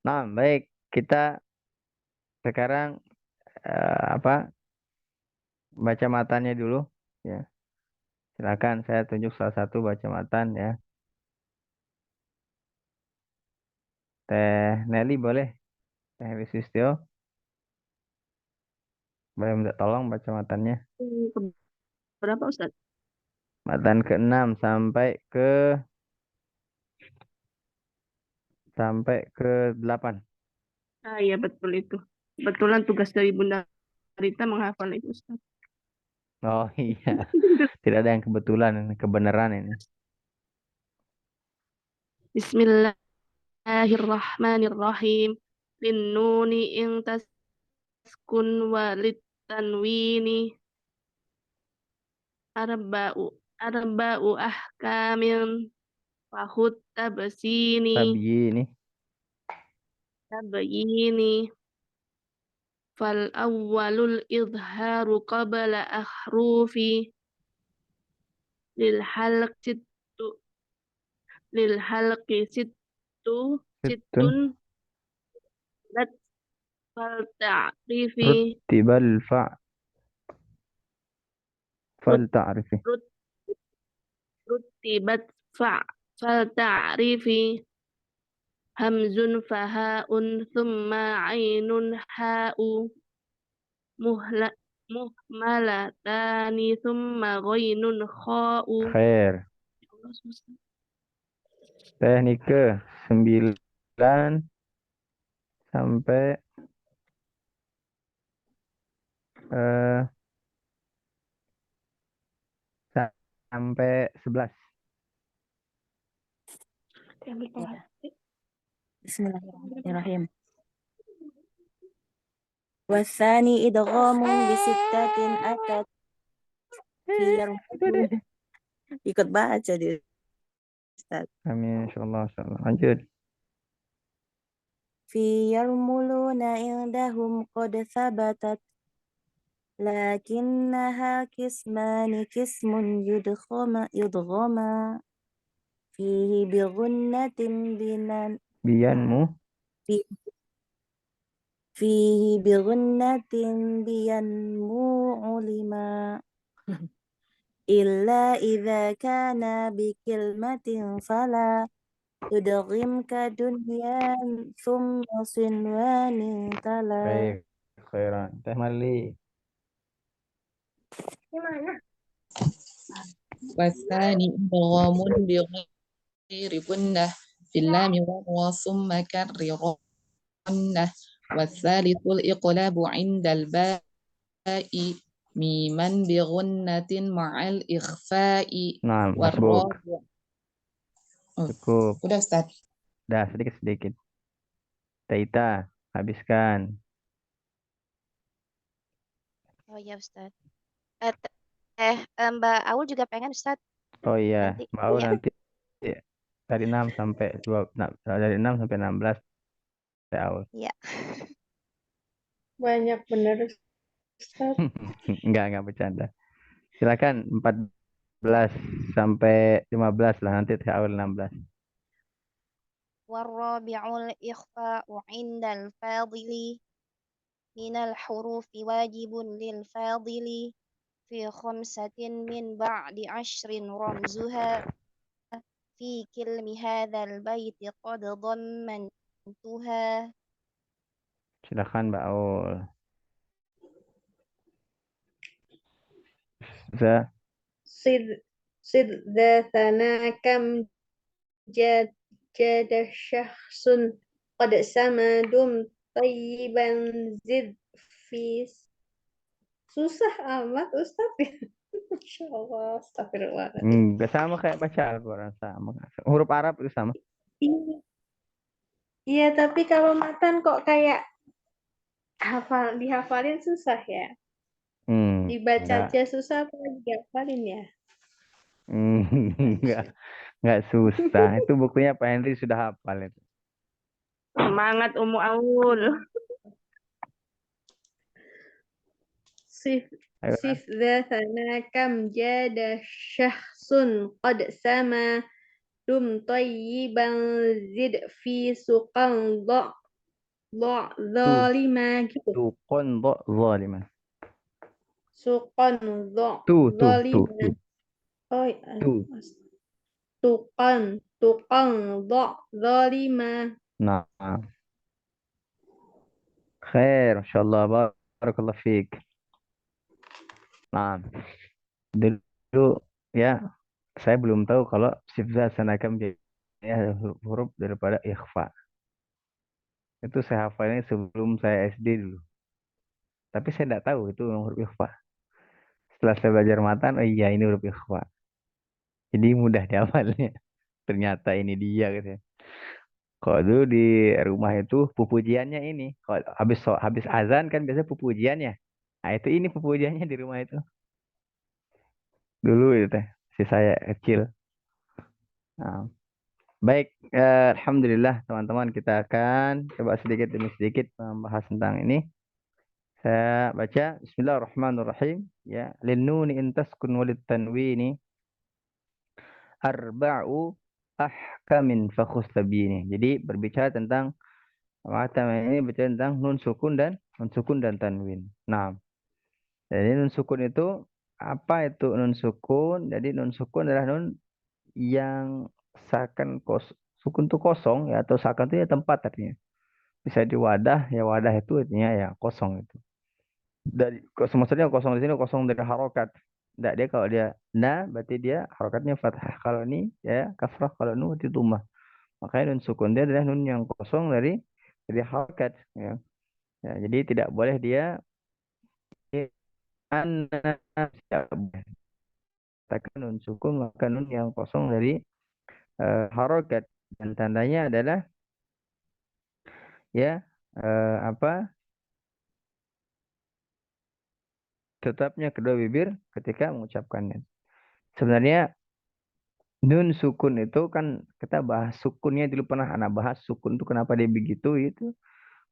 Nah, baik. Kita sekarang baca matanya dulu. Ya, silakan saya tunjuk salah satu baca matan ya. Teh Nelly boleh? Teh Nelly Sulistyo, boleh minta tolong baca matannya. Berapa Ustaz? Matan ke-6 sampai ke 8. Ah iya betul itu. Kebetulan tugas dari Bunda Rita menghafal itu Ustaz. Oh iya, tidak ada yang kebetulan, ini kebenaran ini. Bismillahirrahmanirrahim. Linnuni in taskun walid tanwini arba'u arba'u ahkamin fahut tabsini Tabii ini. tabayini fal awwalul izharu qabla ahrufi lil halq sittu lil halqi sittun Situn. lat fal ta'rifi Ruttibal rut fal ta'rifi. rut rutibat fal ta'rifi hamzun fahaun thumma ainun ha'u muhla muhmalatani thumma ghainun kha'u. Khair. Teknik ke 9 sampai eh, sampai 11. Ya. Bismillahirrahmanirrahim. Wasani idghamun bisittatin atat fi yarmul. Ikut baca di Ustaz. Amin, insyaallah, insyaallah. Lanjut. Fi yarmuluna indahum qad thabatat lakinnaha kismun yudghama fihi bighunnatin binan Bianmu. fi fihi bighunnatin biyan mu'lima illa idza kana bikilmatin fala tudghim ka dunyan thumma sinwanin tala. Baik, khairan. Teh Mali. Gimana? والثاني إدغام بغير غنة في اللام والراء ثم كرر غنة والثالث الإقلاب عند الباء ميما بغنة مع الإخفاء Nah, masbuk. والرابع Cukup. udah Ustaz. Dah, sedikit-sedikit. Taita, habiskan. Oh iya Ustaz. Eh, Mbak Aul juga pengen Ustaz Oh iya, nanti. mau Ya. nanti dari 6 sampai 2, dari 6 sampai 16 tahun. Iya. Banyak benar Ustaz. Enggak bercanda. Silakan 14 sampai 15 lah, nanti tahun 16. Warrabi'ul ikhfa'u 'indal fadili minal hurufi wajibun lil fadili fi khamsatin min ba'di 'ashrin ramzuha fi kilmi hadzal baiti qad dhammantuha. Silakan Mbak Aul. Bisa. Sid sid dzatana kam jad jada syakhsun qad samadum tayyiban zid fis. Susah amat Ustaz ya. Masya Allah, astagfirullahaladzim. Enggak sama kayak baca Al-Quran sama. Huruf Arab itu sama. Iya, iya, tapi kalau matan kok kayak dihafalin susah ya. Dibaca Enggak. aja susah, apalagi dihafalin ya. Enggak. Enggak susah. Itu bukunya Pak Henry sudah hafal itu. Semangat Umu Aul. Sif Ayo. sif dzatana kam jada syakhsun qad sama dum tayyiban zid fi suqan zalimah gitu. Tuqon do zaliman. Suqan Tu. zalimah. Oh, Tu. tuqan zalimah. Nah, khair, insyaallah, barakallahu fiik. Nah, dulu ya, saya belum tahu kalau sifza sanakam ya huruf daripada ikhfa. Itu saya hafalnya sebelum saya SD dulu. Tapi saya tidak tahu itu huruf ikhfa. Setelah saya belajar matan, oh iya ini huruf ikhfa. Jadi mudah dihafalnya. Ternyata ini dia gitu ya. Kalau dulu di rumah itu pupujiannya ini. Kalau habis azan kan biasa pupujiannya. Nah itu ini pupujiannya di rumah itu. Dulu itu teh, si saya kecil. Nah, baik, alhamdulillah teman-teman kita akan coba sedikit demi sedikit membahas tentang ini. Saya baca Bismillahirrahmanirrahim ya. Linnuni intaskun walid tanwini arba'u ahkamin fakhus tabini. Jadi berbicara tentang mata ini berbicara tentang nun sukun dan tanwin. Nah, jadi nun sukun itu apa itu nun sukun? Jadi nun sukun adalah nun yang seakan sukun itu kosong ya atau seakan itu ya tempat artinya. Bisa di wadah ya wadah itu artinya ya kosong itu. Dari kosong maksudnya kosong di sini kosong dari harokat. Tidak dia kalau dia berarti dia harokatnya fathah. Kalau ini ya kasrah kalau nu itu dhammah. Makanya nun sukun dia adalah nun yang kosong dari harokat ya. Ya, jadi tidak boleh dia katakan nun sukun maka nun yang kosong dari harokat dan tandanya adalah ya apa tetapnya kedua bibir ketika mengucapkannya. Sebenarnya nun sukun itu kan kita bahas sukunnya dulu pernah anak bahas sukun itu kenapa dia begitu itu.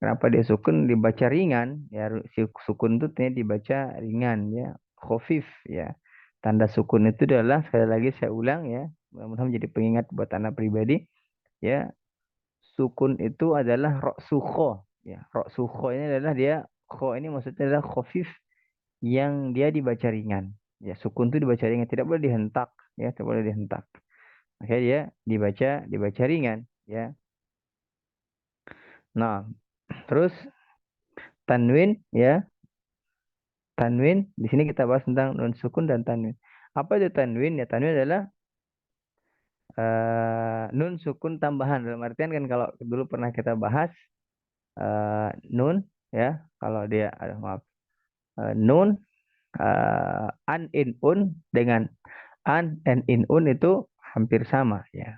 Kenapa dia sukun dibaca ringan ya si sukun itu ternyata dibaca ringan ya khafif ya. Tanda sukun itu adalah sekali lagi saya ulang ya. Mudah-mudahan menjadi pengingat buat anak pribadi ya. Sukun itu adalah rok ya. Rok ini adalah dia kho ini maksudnya adalah khafif yang dia dibaca ringan. Ya, sukun itu dibaca ringan, tidak boleh dihentak, ya, tidak boleh dihentak. Makanya dia dibaca ringan, ya. Nah, terus tanwin, ya, tanwin. Di sini kita bahas tentang nun sukun dan tanwin. Apa itu tanwin? Ya, tanwin adalah nun sukun tambahan. Dalam artian kan kalau dulu pernah kita bahas nun, ya, kalau dia, maaf, nun, an in un dengan an and in un itu hampir sama ya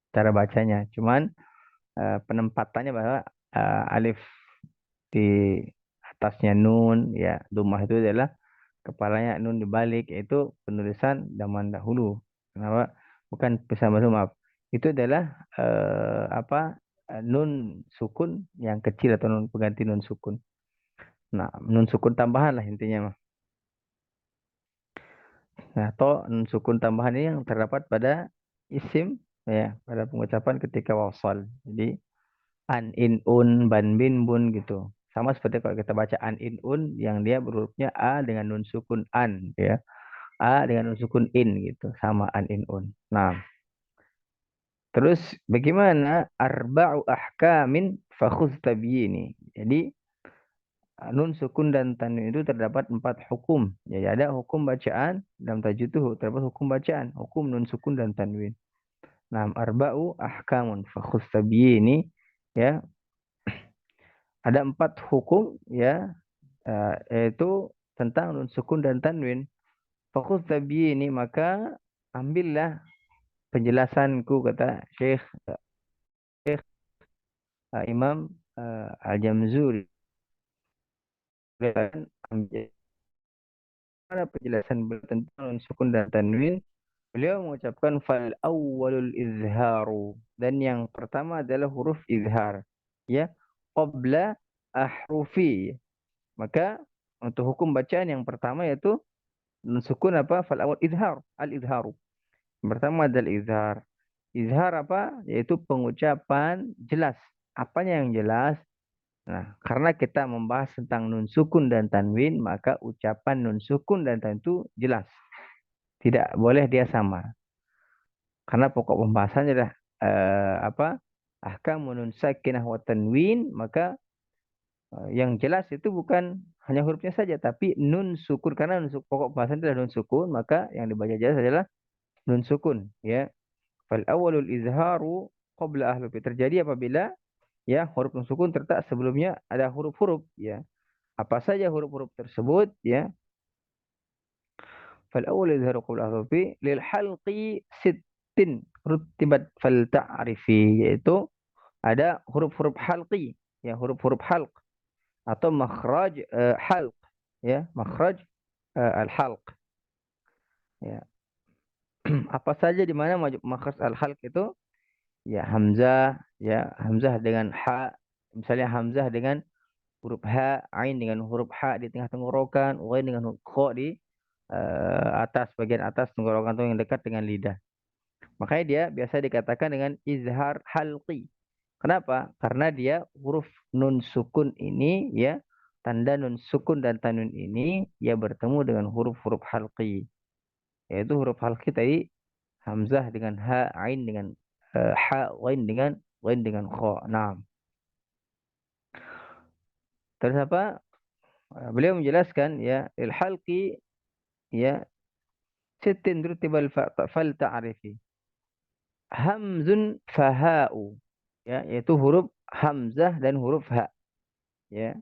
cara bacanya. Cuman penempatannya bahwa alif di atasnya nun ya dumah itu adalah kepalanya nun dibalik yaitu penulisan zaman dahulu. Kenapa? Bukan bisa maaf. Itu adalah apa nun sukun yang kecil atau nun pengganti nun sukun. Nah, nun sukun tambahan lah intinya mah. Nah, atau sukun tambahan ini yang terdapat pada isim ya, pada pengucapan ketika wasal. Jadi an in un ban bin bun gitu. Sama seperti kalau kita baca an in un yang dia berhurufnya a dengan nun sukun an ya. A dengan nun sukun in gitu, sama an in un. Nah, terus bagaimana arba'u ahkamin fakhudh tabyini. Jadi nun sukun dan tanwin itu terdapat 4 hukum. Jadi ada hukum bacaan dalam tajwid itu terdapat hukum bacaan, hukum nun sukun dan tanwin. Nah, arba'u ahkamun fakhudh tabyini ya. Ada 4 hukum ya yaitu tentang nun sukun dan tanwin. Fakhudh tabyini maka ambillah penjelasanku kata Syekh Imam Al-Jamzuri. Ambil penjelasan tentang nun sukun dan tanwin. Beliau mengucapkan fal awwalul izharu dan yang pertama adalah huruf izhar ya qabla ahrufi. Maka untuk hukum bacaan yang pertama yaitu nun sukun apa fal awwal izhar al izharu. Yang pertama adalah izhar. Izhar apa? Yaitu pengucapan jelas. Apanya yang jelas? Nah, karena kita membahas tentang nun sukun dan tanwin, maka ucapan nun sukun dan tanwin itu jelas. Tidak boleh dia sama. Karena pokok pembahasannya adalah ahkamu nun sakinah wa tanwin, maka yang jelas itu bukan hanya hurufnya saja, tapi nun sukun. Karena pokok pembahasan adalah nun sukun, maka yang dibaca jelas adalah nun sukun. Ya, fal awalul izharu qabla ahlul terjadi apabila ya huruf nun sukun terletak sebelumnya ada huruf-huruf. Ya, apa saja huruf-huruf tersebut? Ya, fal awal izharu qabla ahlul lil halqi sittin rutibat fal ta'rifi, yaitu ada huruf-huruf halqi, ya huruf-huruf halq atau makhraj halq, ya makhraj al-halq, ya. Apa saja di mana makhraj al-halq itu? Ya hamzah, ya hamzah dengan ha, misalnya hamzah dengan huruf ha, ain dengan huruf ha di tengah tenggorokan, ghain dengan huruf kha di atas, bagian atas tenggorokan itu yang dekat dengan lidah. Makanya dia biasa dikatakan dengan izhar halqi. Kenapa? Karena dia huruf nun sukun ini, ya, tanda nun sukun dan tanwin ini ya bertemu dengan huruf-huruf halqi. Yaitu huruf halqi tadi hamzah dengan ha, ain dengan ha, ghain dengan kha. Nah, terus apa? Beliau menjelaskan ya il halqi ya sittin rutibal fal ta'rifi. Hamzun faha'u, ya yaitu huruf hamzah dan huruf ha, ya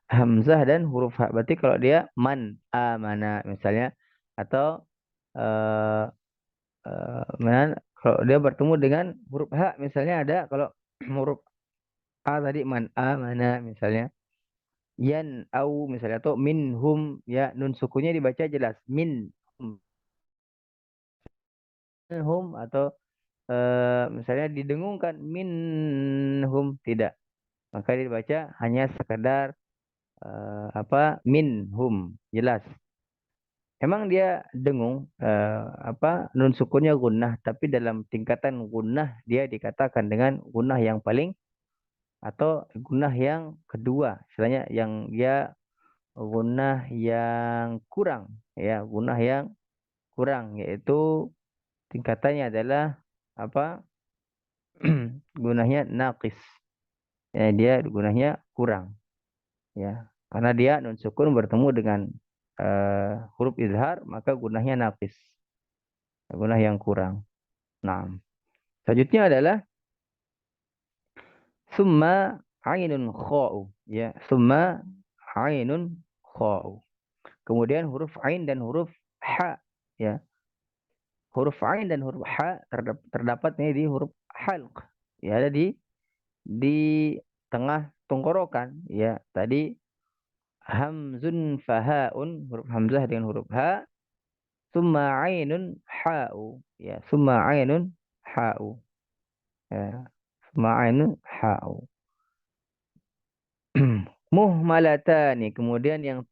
hamzah dan huruf ha. Berarti kalau dia man amana misalnya, atau eh kalau dia bertemu dengan huruf ha misalnya ada, kalau huruf a tadi man amana misalnya, yan au misalnya, atau minhum, ya nun sukunya dibaca jelas min hum, atau misalnya didengungkan minhum, tidak, maka dia dibaca hanya sekedar minhum, jelas. Emang dia dengung, nun sukunnya gunnah, tapi dalam tingkatan gunnah dia dikatakan dengan gunnah yang paling atau gunnah yang kedua, istilahnya yang dia gunnah yang kurang, ya gunnah yang kurang, yaitu tingkatannya adalah apa? Gunahnya naqis. Ya, dia gunahnya kurang, ya. Karena dia nun sukun bertemu dengan huruf izhar, maka gunahnya naqis. Gunah yang kurang. Nah, selanjutnya adalah summa ainun kha'u, ya, summa ainun kha'u. Kemudian huruf ain dan huruf ha, ya. Huruf ain dan huruf ha terdapat di huruf halq. Ya, ada di tengah tenggorokan, ya. Tadi hamzun fahaun, huruf hamzah dengan huruf ha, summa ainun ha'u, ya, summa ainun ha'u, ya, summa ainun ha'u. Muhmalatani, kemudian yang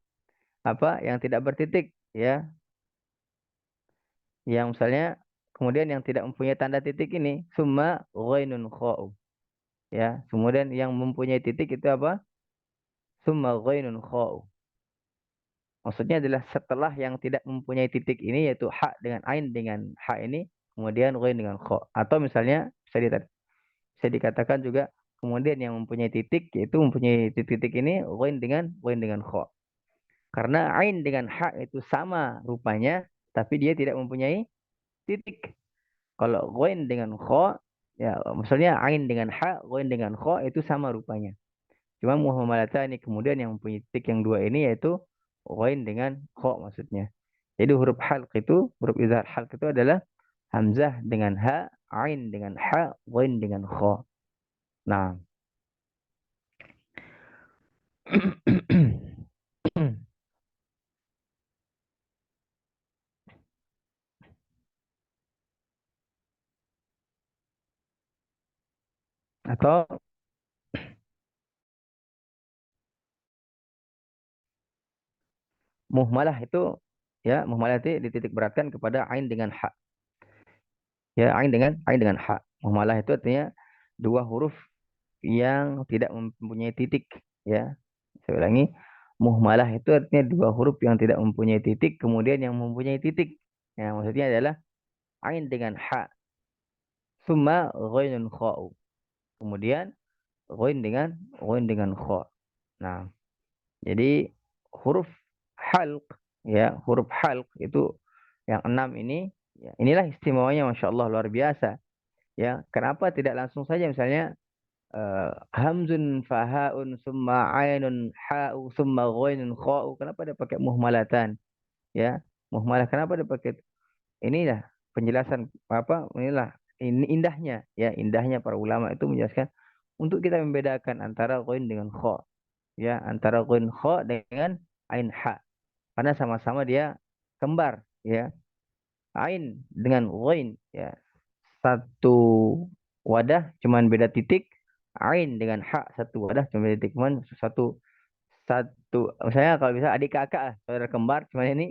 yang tidak bertitik, ya, yang misalnya kemudian yang tidak mempunyai tanda titik ini summa ghainun kha'u, ya, kemudian yang mempunyai titik itu apa? Summa ghainun kha'u. Maksudnya adalah setelah yang tidak mempunyai titik ini, yaitu ha dengan ain dengan ha ini, kemudian ghain dengan kha. Atau misalnya bisa dikatakan juga kemudian yang mempunyai titik, yaitu mempunyai titik ini ghain dengan kha. Karena ain dengan ha itu sama rupanya, tapi dia tidak mempunyai titik. Kalau ghain dengan kha, ya maksudnya ain dengan ha, ghain dengan kha itu sama rupanya. Cuma muhamalatani, kemudian yang mempunyai titik yang dua ini yaitu ghain dengan kha maksudnya. Jadi huruf halq itu, huruf izhar halq itu adalah hamzah dengan ha, ain dengan ha, ghain dengan kha. Nah. Atau muhmalah itu, ya muhmalah itu dititik beratkan kepada ain dengan ha. Ya, ain dengan ha. Muhmalah itu artinya dua huruf yang tidak mempunyai titik. Ya, saya ulangi. Muhmalah itu artinya dua huruf yang tidak mempunyai titik, kemudian yang mempunyai titik. Ya, maksudnya adalah ain dengan ha, summa ghainun kha'u. Kemudian ghain dengan kha. Nah, jadi huruf halq, ya, huruf halq itu yang 6 ini, ya, inilah istimewanya, masya Allah, luar biasa. Ya, kenapa tidak langsung saja misalnya hamzun fahaun summa ainun ha'u summa ghainun kha'u, kenapa dia pakai muhmalatan? Ya, muhmalah kenapa dia pakai? Inilah penjelasan apa? Inilah ini indahnya, ya, indahnya para ulama itu menjelaskan untuk kita membedakan antara ghain dengan kha, ya, antara ghain kha dengan ain ha, karena sama-sama dia kembar, ya. Ain dengan ghain, ya, satu wadah cuman beda titik. Ain dengan ha satu wadah cuma beda titik, cuman satu satu misalnya kalau bisa adik kakak lah, saudara kembar, cuman ini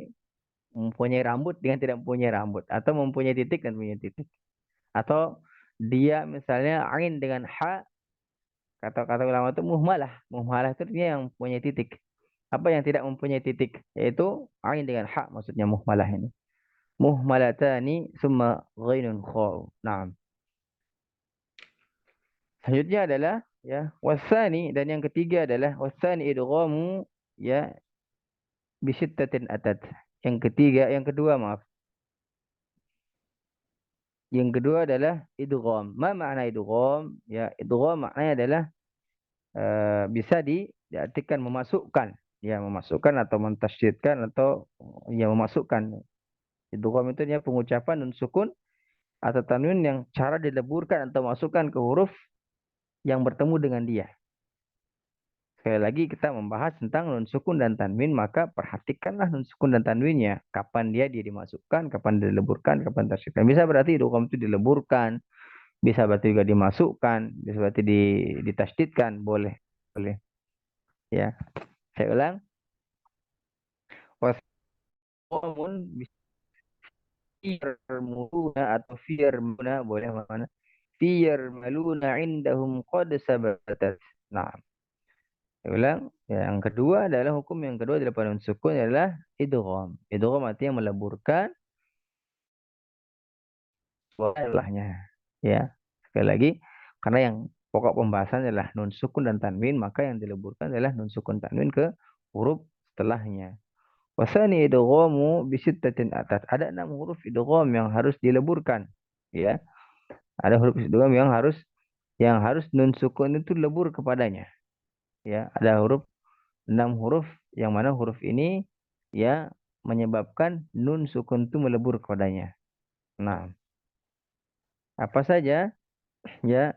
mempunyai rambut dengan tidak mempunyai rambut, atau mempunyai titik dan punya titik, atau dia misalnya ain dengan ha, kata-kata ulama itu muhmalah. Muhmalah itu dia yang mempunyai titik. Apa yang tidak mempunyai titik? Yaitu ain dengan ha, maksudnya muhmalah ini. Muhmalatani summa ghainun kha'u. Nah, selanjutnya adalah, ya, wasani, dan yang ketiga adalah wasani idghamu, ya, bisittatin atat. Yang kedua, maaf. Yang kedua adalah idgham. Ma makna idgham? Ya, idgham maknanya adalah bisa diartikan memasukkan, ya, memasukkan atau mentasydidkan atau, ya, memasukkan. Idgham itu dia pengucapan nun sukun atau tanwin yang cara dileburkan atau masukkan ke huruf yang bertemu dengan dia. Sekali lagi kita membahas tentang nun sukun dan tanwin, maka perhatikanlah nun sukun dan tanwinnya. Kapan dia dimasukkan, kapan dileburkan, kapan tasydidkan. Bisa berarti idgham itu dileburkan, bisa berarti juga dimasukkan, bisa berarti ditasydidkan, boleh. Boleh. Ya, saya ulang. Wasqamun fiyarmuluna atau fiyarmuna, boleh mana? Fiyarmaluna indahum qad sabatat. Nah, saya ulang. Yang kedua adalah hukum yang kedua adalah pada sukun adalah idgham. Idgham artinya meleburkan setelahnya. Ya, sekali lagi, karena yang pokok pembahasan adalah nun sukun dan tanwin, maka yang dileburkan adalah nun sukun tanwin ke huruf setelahnya. Wasani idghamu bisittatin atas. Ada 6 huruf idgham yang harus dileburkan. Ya, ada huruf idgham yang harus nun sukun itu lebur kepadanya. Ya, ada 6 huruf yang mana huruf ini, ya, menyebabkan nun sukun itu melebur kepadanya. Nah, apa saja? Ya,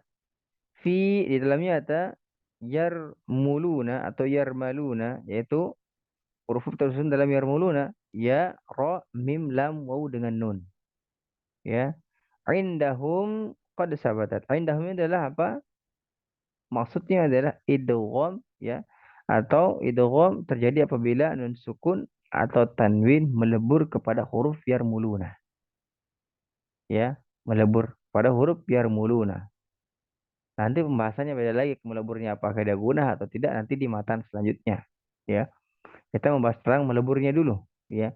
fi di dalamnya ada yarmuluna atau yarmaluna, yaitu huruf tersusun dalam yarmuluna, ya, ra, mim, lam, waw dengan nun. Ya, indahum qad sabatat. Indahum ini adalah apa? Maksudnya adalah idgham, ya, atau idgham terjadi apabila nun sukun atau tanwin melebur kepada huruf yarmuluna. Ya, melebur pada huruf yarmuluna. Nanti pembahasannya beda lagi, meleburnya apakah dia gunah atau tidak nanti di matan selanjutnya. Ya, kita membahas tentang meleburnya dulu. Ya,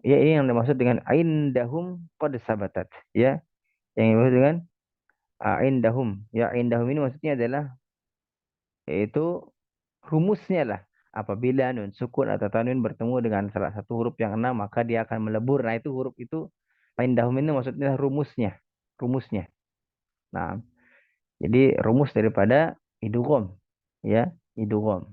ya, ini yang dimaksud dengan indahum qad sabatat. Ya, yang dimaksud dengan indahum. Ya, indahum ini maksudnya adalah, yaitu rumusnya lah. Apabila nun sukun atau tanwin bertemu dengan salah satu huruf yang 6, maka dia akan melebur. Nah, itu huruf itu indahum ini maksudnya rumusnya. Rumusnya. Nah, jadi rumus daripada idgham, ya, idgham.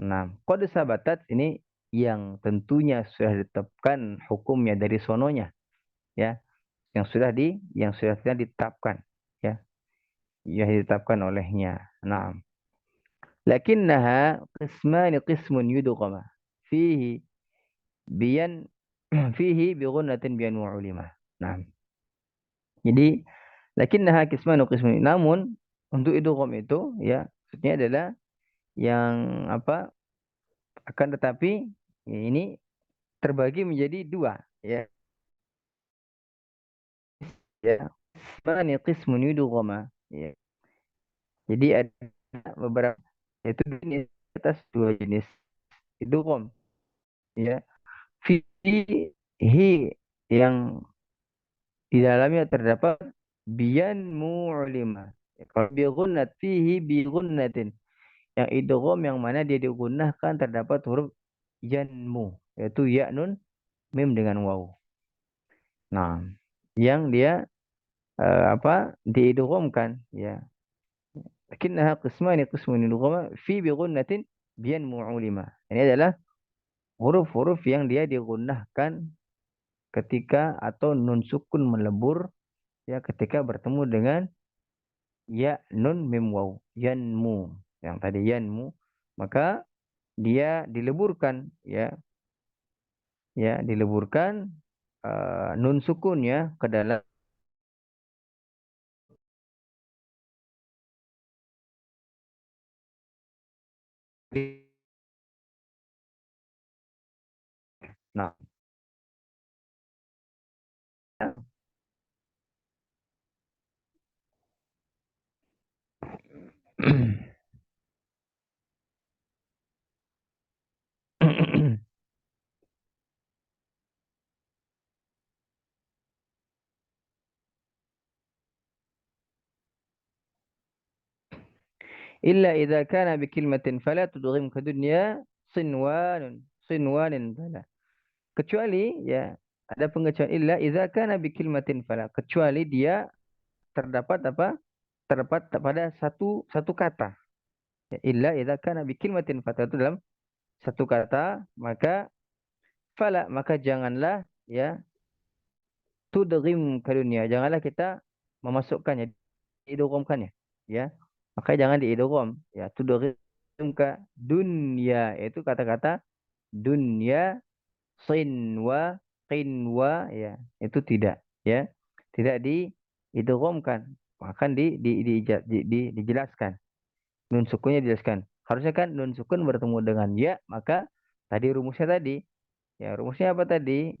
Nah, qad sabatat ini yang tentunya sudah ditetapkan hukumnya dari sononya, ya, yang sudah ditetapkan, ya, yang ditetapkan olehnya. Nah, lakinnaha qismun yudghama fihi biyan fihi bi ghunnatin biyan wa ulimah. Nah, jadi qismun, namun untuk idgham itu, ya, maksudnya adalah yang apa, akan tetapi ini terbagi menjadi dua, ya, ya, qismun yudghama, ya. Jadi ada beberapa Yaitu di atas dua jenis idgham, ya. Fihi yang di dalamnya terdapat biyan mu'lima. Kalau bi gunnat fihi bi gunnatin. Yang idgham yang mana dia digunakan terdapat huruf yanmu, yaitu ya nun mim dengan waw. Nah, yang dia diidghamkan, ya. Lakinnaha qismun idghama fi bi gunnatin biyan mu'lima. Ini adalah huruf-huruf yang dia digunakan ketika atau nun sukun melebur, ya, ketika bertemu dengan ya nun mim waw, yanmu, yang tadi yanmu, maka dia dileburkan, dileburkan nun sukunnya ke dalam. Nah, illa idza kana bi kalimatin fala tudghim ka dunya sinwanin fala. Kecuali, ya, ada pengecualian, illa idza kana bi kalimatin fala, kecuali dia terdapat apa? Terdapat pada satu satu kata. Ya, illa idza kana bi kalimatin fala, itu dalam satu kata, maka fala, maka janganlah, ya, tudghim ka dunya, janganlah kita memasukkannya, diidghamkannya, ya. Maka jangan diidgham, ya, tudghim ka dunya, itu kata-kata dunya, sinwa, qinwa, ya, itu tidak, ya, tidak diidghamkan, akan dijelaskan, nun sukunnya dijelaskan. Harusnya kan nun sukun bertemu dengan ya, maka tadi rumusnya tadi, ya, rumusnya apa tadi?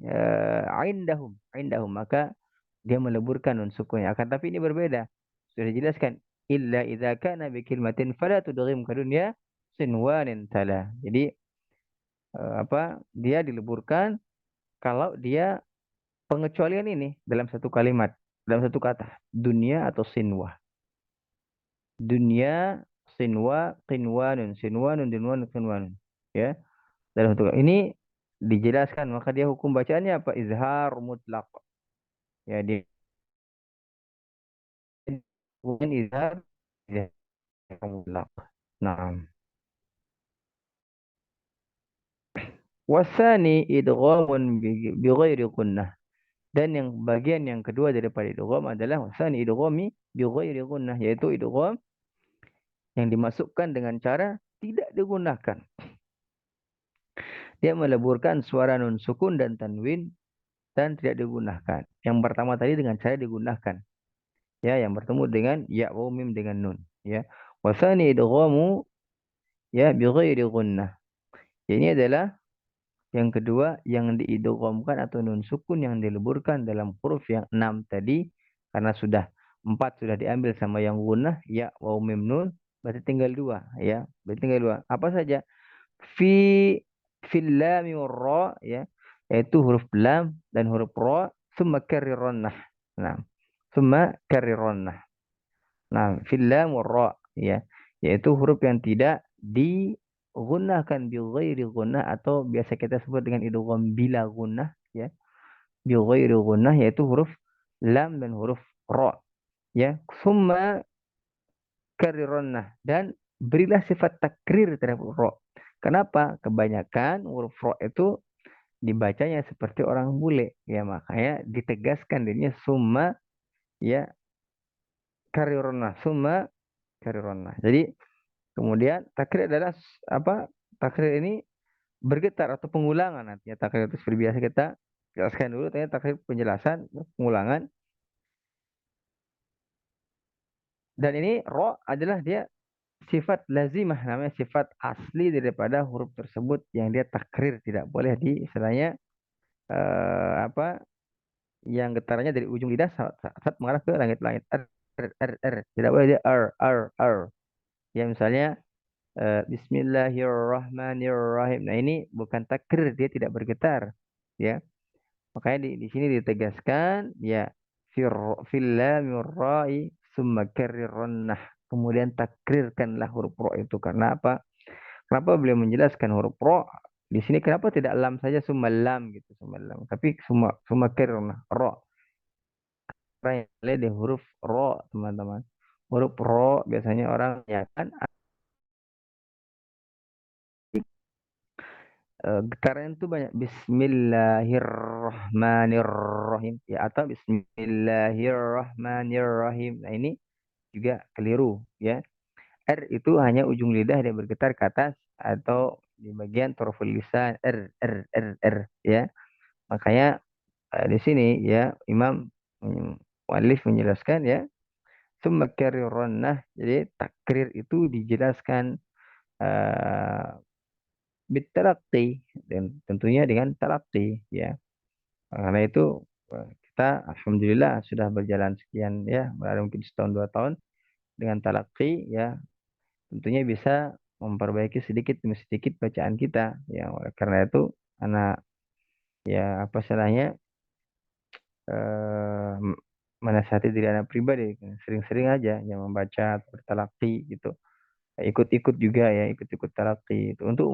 Indahum, maka dia meleburkan nun sukunnya. Akan tapi ini berbeda. Sudah dijelaskan. Illa idza kana bi kalimatin fala tudghim kadunya sinwanin tala. Jadi dia dileburkan kalau dia pengecualian ini dalam satu kalimat, dalam satu kata, dunia atau sinwa. Dunia, sinwa, sinwanun, dinwanun, sinwanun. Ya, dalam satu ini dijelaskan, maka dia hukum bacaannya apa? Izhar mutlak. Ya, dia bukan izhar, ya, mutlak. Nah, wasani idghamun bi ghairi gunnah. Dan yang bagian yang kedua daripada idgham adalah wasani idghami bi ghairi gunnah, yaitu idgham yang dimasukkan dengan cara tidak digunakan. Dia meleburkan suara nun sukun dan tanwin dan tidak digunakan. Yang pertama tadi dengan cara digunakan. Ya, yang bertemu dengan ya waw mim dengan nun, ya. Wasani idghamu, ya, bi ghairi gunnah. Ini adalah yang kedua yang diidghamkan atau nun sukun yang dileburkan dalam huruf yang 6 tadi, karena sudah 4 sudah diambil sama yang gunnah, ya waw mim nun, berarti tinggal 2, ya. Berarti tinggal 2. Apa saja? Fi fil lam ra, ya, yaitu huruf lam dan huruf ra, summa karrirannah. Nah, summa karrirannah. Nah, fil lam ra, ya, yaitu huruf yang tidak digunakan bi ghairi gunnah, atau biasa kita sebut dengan idgham bila gunnah, ya. Bi ghairi gunnah yaitu huruf lam dan huruf ra, ya. Summa karrirannah, dan berilah sifat takrir terhadap ra. Kenapa? Kebanyakan huruf ra itu dibacanya seperti orang bule, ya, makanya ditegaskan dirinya summa, ya, karirona, summa karirona. Jadi kemudian takrir adalah apa? Takrir ini bergetar atau pengulangan, nantinya takrir itu seperti biasa kita jelaskan dulu, tanya takrir penjelasan, pengulangan. Dan ini ro adalah dia sifat lazimah, namanya sifat asli daripada huruf tersebut yang dia takrir, tidak boleh di istilahnya yang getarannya dari ujung lidah saat mengarah ke langit-langit. R, r, r, r. Tidak boleh dia r. Ya, misalnya Bismillahirrahmanirrahim. Nah, ini bukan takrir, dia tidak bergetar. Ya. Makanya di sini ditegaskan ya fil lamir ra'i summa karrirannah. Kemudian takrirkanlah huruf ro itu karena apa? Kenapa beliau menjelaskan huruf ro di sini kenapa tidak lam saja summa lam gitu summa lam tapi summa karrirannah ro. Karena yang lain di huruf ro teman-teman. Huruf ro biasanya orang ya kan getaran itu banyak Bismillahirrahmanirrahim ya atau Bismillahirrahmanirrahim. Nah ini juga keliru ya. R itu hanya ujung lidah dia bergetar ke atas atau di bagian toroful lisan R ya. Makanya di sini ya Imam Muallif menjelaskan ya summa karirannah. Jadi takrir itu dijelaskan uh, bitalaqi dan tentunya dengan talaqi ya. Karena itu kita alhamdulillah sudah berjalan sekian ya, berada mungkin setahun 2 tahun dengan talaqi ya, tentunya bisa memperbaiki sedikit demi sedikit bacaan kita ya. Oleh karena itu anak ya apa salahnya eh, menasihati diri anak pribadi sering-sering aja yang membaca bertalaqi gitu. Ikut-ikut juga ya, ikut-ikut talaqi itu untuk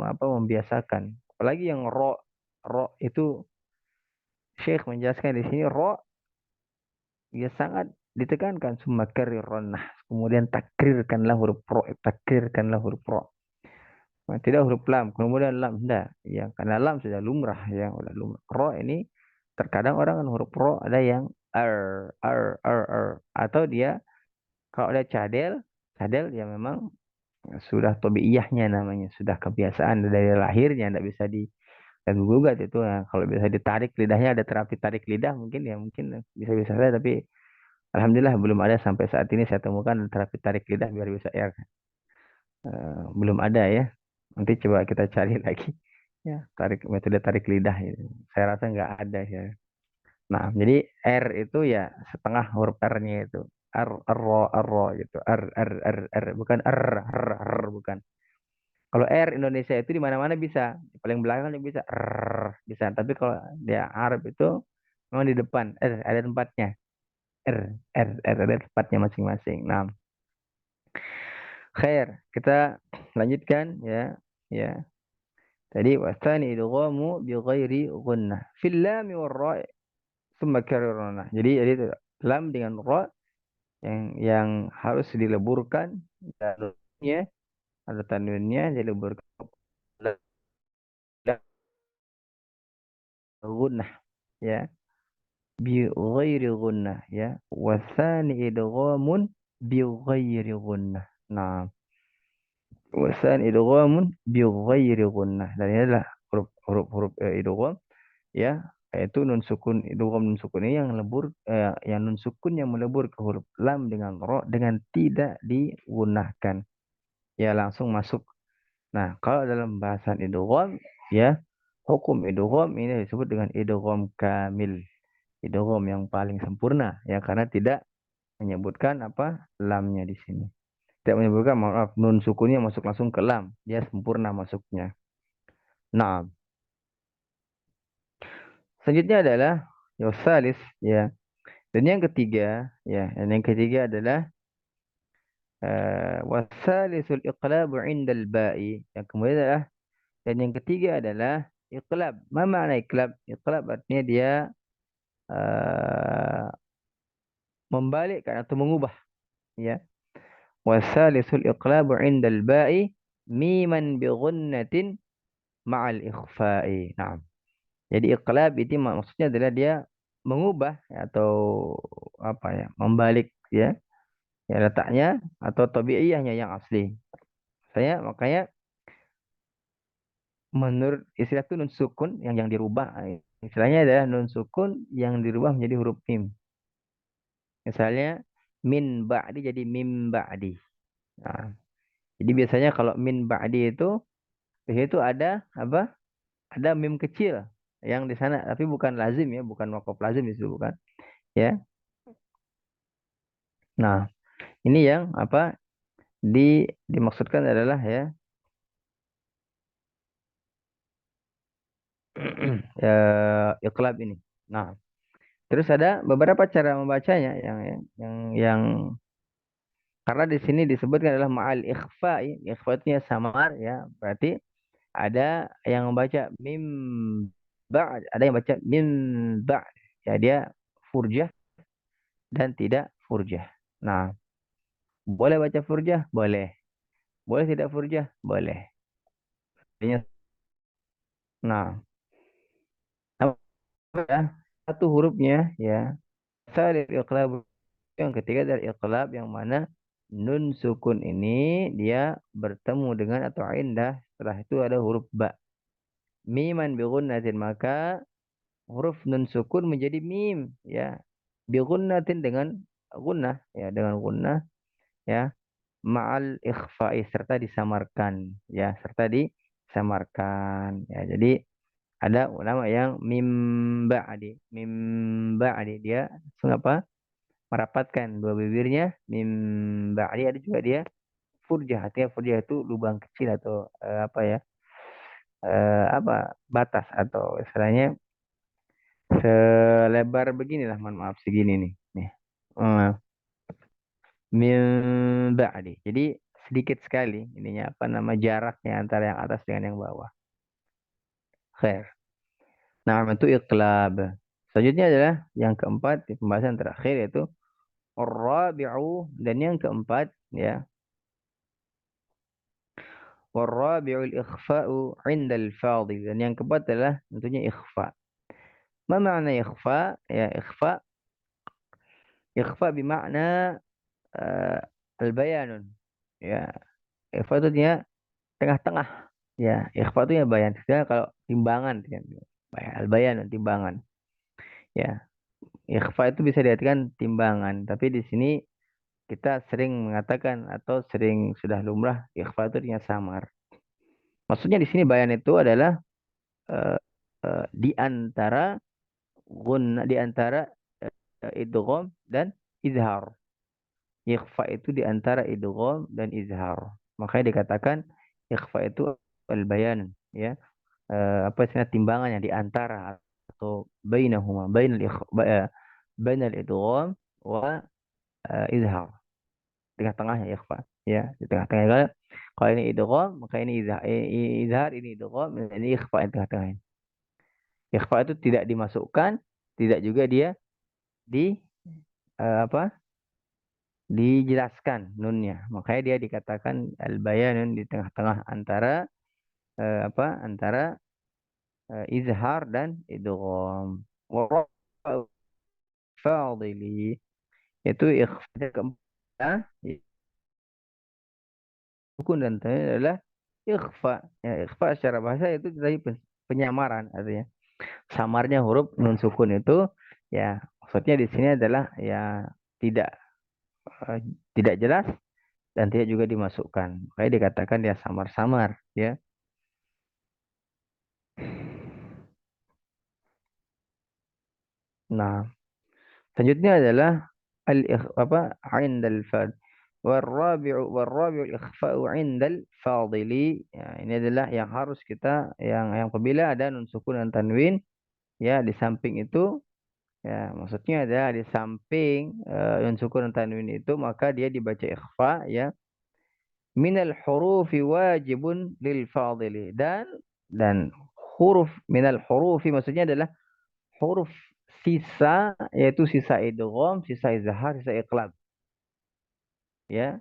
apa membiasakan. Apalagi yang ro itu Syekh menjelaskan di sini ro ya sangat ditekankan summa karironnah. Kemudian takrirkanlah huruf ro, takrirkanlah huruf ro. Nah, tidak huruf lam, kemudian lam enggak. Ya, karena lam sudah lumrah ya, udah lumrah. Ro ini terkadang orang kan huruf ro ada yang atau dia kalau ada cadel, cadel ya memang sudah tobiiyahnya namanya, sudah kebiasaan dari lahirnya, tidak bisa diganggu gugat itu ya. Kalau bisa ditarik lidahnya ada terapi tarik lidah mungkin ya mungkin bisa-bisa saja tapi alhamdulillah belum ada sampai saat ini saya temukan terapi tarik lidah biar bisa ya. Belum ada ya. Nanti coba kita cari lagi ya tarik metode tarik lidah itu. Saya rasa nggak ada ya. Nah, jadi R itu ya setengah huruf R-nya itu. R gitu. R bukan bukan. Kalau R Indonesia itu di mana-mana bisa. Di paling belakang juga bisa. Bisa. Tapi kalau dia Arab itu memang di depan. Ada tempatnya. R, ada tempatnya masing-masing. Nah, khair. Kita lanjutkan ya. Ya. Tadi wasani idghamu bi ghairi gunnah. Fil lam wal ra tsumma karirna. Jadi itu lam dengan ra yang harus dileburkan dan nunnya ada tanwinnya dileburkan gunnah ya bi ghairi gunnah ya wasani idghamun bi ghairi gunnah. Nah, wasani idghamun bi ghairi gunnah dan ini adalah huruf idgham ya, yaitu nun sukun idgham nun sukun ini yang lebur yang nun sukun yang melebur ke huruf lam dengan ro dengan tidak digunahkan ya langsung masuk. Nah, kalau dalam bahasan idgham ya hukum idgham ini disebut dengan idgham kamil, idgham yang paling sempurna ya karena tidak menyebutkan apa lamnya di sini. Tidak menyebutkan maaf nun sukunnya masuk langsung ke lam, dia sempurna masuknya. Nah, selanjutnya adalah yosalis ya. Dan yang ketiga ya, dan yang ketiga adalah wasalisul iqlabu indal ba'i. Yang kemudian adalah dan yang ketiga adalah iqlab. Apa makna iqlab? Iqlab artinya dia uh, membalikkan atau mengubah ya. Wasalisul iqlabu indal ba'i miman bi ghunnatin ma'al ikhfa'i. Nah, jadi iqlab itu maksudnya adalah dia mengubah ya, atau apa ya, membalik ya. Ya letaknya atau tabiiyahnya yang asli. Saya makanya menurut istilah itu nun sukun yang dirubah. Istilahnya adalah nun sukun yang dirubah menjadi huruf mim. Misalnya min ba'di jadi mim ba'di. Nah, jadi biasanya kalau min ba'di itu di situ ada apa? Ada mim kecil yang di sana tapi bukan lazim ya, bukan waqaf lazim itu bukan. Ya. Nah, ini yang apa? dimaksudkan adalah ya iqlab ini. Nah, terus ada beberapa cara membacanya yang karena di sini disebutkan adalah ma'al ikhfa, ikhfa itu ya samar ya, berarti ada yang membaca mim ba'd, ada yang baca mim ba'd. Ya dia furjah dan tidak furjah. Nah, boleh baca furjah? Boleh. Boleh tidak furjah? Boleh. Nah, apa ya? Satu hurufnya ya. Dari iqlab yang ketiga dari iqlab yang mana nun sukun ini dia bertemu dengan atau indah setelah itu ada huruf ba. Miman bi ghunnatin, maka huruf nun sukun menjadi mim ya. Bi ghunnatin dengan gunnah ya, dengan gunnah ya, ma'al ikhfa'i serta disamarkan ya, serta disamarkan ya. Jadi ada ulama yang mim ba'di dia apa? Merapatkan dua bibirnya mim ba'di, ada juga dia furjah, artinya furjah itu lubang kecil atau apa ya? Apa batas atau istilahnya selebar beginilah, mohon maaf segini nih. Nih. Eh, Mim ba'di. Jadi sedikit sekali ininya apa nama jaraknya antara yang atas dengan yang bawah. Khair. Nah, itu iqlab. Selanjutnya adalah yang keempat di pembahasan terakhir yaitu ar-rabi'u, dan yang keempat ya. War-rabi'ul ikhfa'u 'inda al-fadhil, dan yang keempat adalah tentunya ikhfa. Ma makna ikhfa? Ya, ikhfa bermakna al-bayanun. Ya, ikhfa itu dia tengah-tengah. Ya, ikhfa itu ya bayan. Sekarang kalau timbangan kan. Al-bayanun timbangan. Ya, ikhfa itu bisa diartikan timbangan, tapi di sini kita sering mengatakan atau sering sudah lumrah ikhfa itu artinya samar. Maksudnya di sini bayan itu adalah eh, di antara di antara idgham dan izhar. Ikhfa itu di antara idgham dan izhar. Makanya dikatakan ikhfa itu al-bayan ya. Apa istilah timbangannya di antara atau bainahuma bainal idgham wa izhar. Tengah-tengahnya ikhfa ya, di tengah-tengah. Kalau ini idgham maka ini izhar, ini idgham, ini ikhfa di tengah-tengah. Ikhfa itu tidak dimasukkan, tidak juga dia di apa? Dijelaskan nunnya. Makanya dia dikatakan al-bayanun di tengah-tengah antara apa? Antara izhar dan idgham. Wa fadili itu ikhfa keempat sukun dan tanya adalah ikhfa. Ya, ikhfa secara bahasa itu tadi penyamaran artinya. Samarnya huruf nun sukun itu ya, maksudnya di sini adalah ya tidak eh, tidak jelas dan tidak juga dimasukkan. Makanya dikatakan dia samar-samar ya. Nah, selanjutnya adalah al apa indal fad. Warrabi'u ikhfa'u indal fadili. Ya, ini adalah yang harus kita yang apabila ada nun sukun dan tanwin ya di samping itu ya, maksudnya ada di samping nun sukun dan tanwin itu maka dia dibaca ikhfa ya. Minal hurufi wajibun lil fadili, dan huruf minal hurufi maksudnya adalah huruf sisa, yaitu sisa idgham, sisa izhar, sisa iqlab. Ya,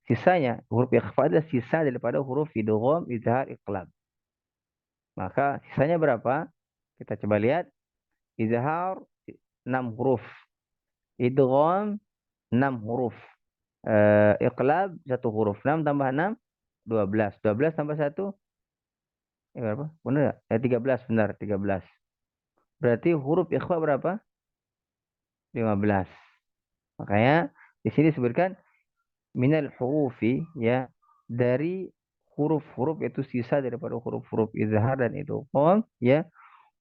sisanya huruf ikhfa adalah sisa daripada huruf idgham, izhar, iqlab. Maka sisanya berapa? Kita coba lihat. Izhar 6 huruf, idgham 6 huruf, iqlab 1 huruf. 6 tambah 6 12. 12 tambah 1 berapa? Benar enggak? 13, benar 13. Berarti huruf ikhfa berapa? 15. Makanya di sini disebutkan minal hurufi ya, dari huruf-huruf itu sisa daripada huruf-huruf izhar dan idgham ya,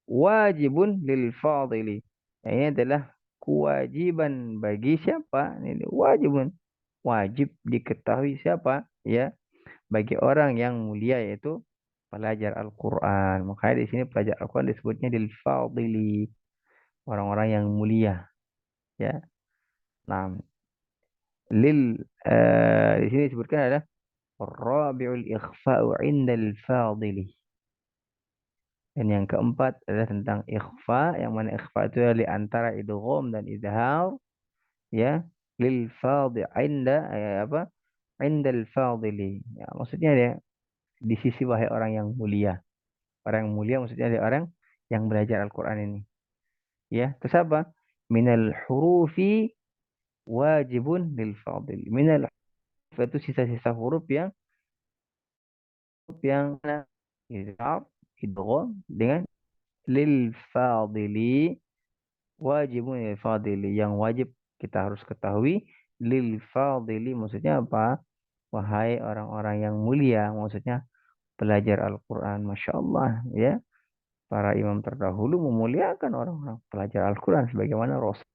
wajibun lil fadili. Ya, ini adalah kewajiban bagi siapa? Ini wajibun wajib diketahui siapa? Ya, bagi orang yang mulia yaitu pelajar Al-Quran. Makanya di sini pelajar Al-Quran disebutnya lil fadili, orang-orang yang mulia. Ya, nah di sini disebutkan adalah rabiul ikhfa'u indal fadili. Dan yang keempat adalah tentang ikhfa, yang mana ikhfa itu adalah di antara idgham dan idhar, ya, lil fadhi inda apa? Indal fadili. Ya, maksudnya ya di sisi wahai orang yang mulia. Orang yang mulia maksudnya ada orang yang belajar Al-Qur'an ini. Ya, terus apa? Minal hurufi wajibun lil fadil. Minal huruf itu sisa-sisa huruf yang idgham, idgham dengan lil fadili, wajibun lil fadili, yang wajib kita harus ketahui. Lil fadili maksudnya apa? Wahai orang-orang yang mulia, maksudnya belajar Al-Quran. Masya Allah, ya. Para imam terdahulu memuliakan orang-orang pelajar Al-Quran sebagaimana Rasulullah